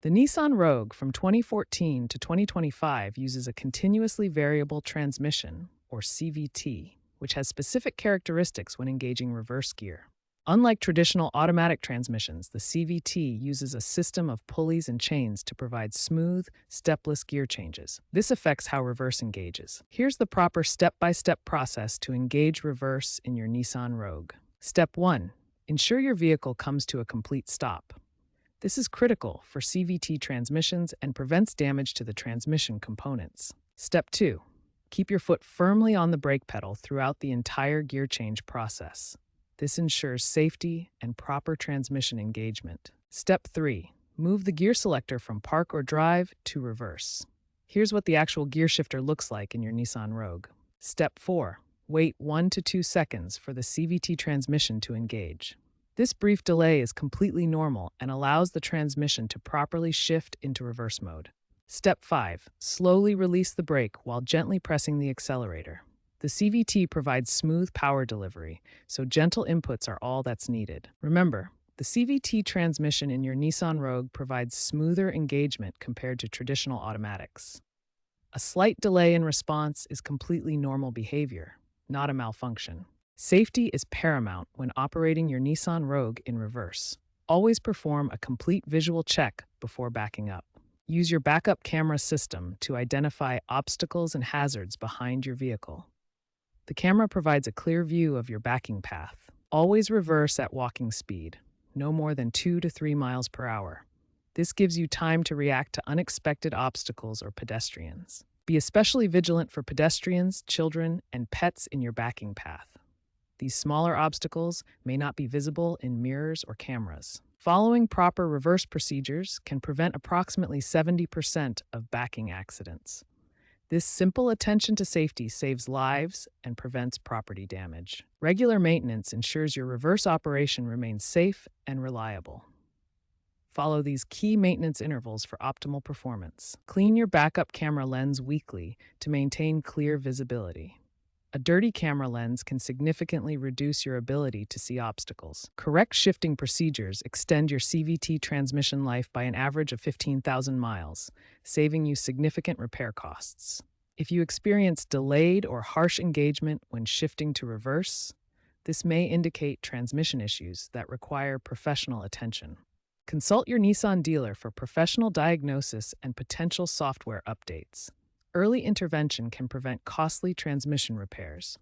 The Nissan Rogue from 2014 to 2025 uses a continuously variable transmission, or CVT, which has specific characteristics when engaging reverse gear. Unlike traditional automatic transmissions, the CVT uses a system of pulleys and chains to provide smooth, stepless gear changes. This affects how reverse engages. Here's the proper step-by-step process to engage reverse in your Nissan Rogue. Step 1. Ensure your vehicle comes to a complete stop. This is critical for CVT transmissions and prevents damage to the transmission components. Step 2. Keep your foot firmly on the brake pedal throughout the entire gear change process. This ensures safety and proper transmission engagement. Step 3. Move the gear selector from park or drive to reverse. Here's what the actual gear shifter looks like in your Nissan Rogue. Step 4. Wait 1 to 2 seconds for the CVT transmission to engage. This brief delay is completely normal and allows the transmission to properly shift into reverse mode. Step 5. Slowly release the brake while gently pressing the accelerator. The CVT provides smooth power delivery, so gentle inputs are all that's needed. Remember, the CVT transmission in your Nissan Rogue provides smoother engagement compared to traditional automatics. A slight delay in response is completely normal behavior, not a malfunction. Safety is paramount when operating your Nissan Rogue in reverse. Always perform a complete visual check before backing up. Use your backup camera system to identify obstacles and hazards behind your vehicle. The camera provides a clear view of your backing path. Always reverse at walking speed, no more than 2 to 3 miles per hour. This gives you time to react to unexpected obstacles or pedestrians. Be especially vigilant for pedestrians, children, and pets in your backing path. These smaller obstacles may not be visible in mirrors or cameras. Following proper reverse procedures can prevent approximately 70% of backing accidents. This simple attention to safety saves lives and prevents property damage. Regular maintenance ensures your reverse operation remains safe and reliable. Follow these key maintenance intervals for optimal performance. Clean your backup camera lens weekly to maintain clear visibility. A dirty camera lens can significantly reduce your ability to see obstacles. Correct shifting procedures extend your CVT transmission life by an average of 15,000 miles, saving you significant repair costs. If you experience delayed or harsh engagement when shifting to reverse, this may indicate transmission issues that require professional attention. Consult your Nissan dealer for professional diagnosis and potential software updates. Early intervention can prevent costly transmission repairs.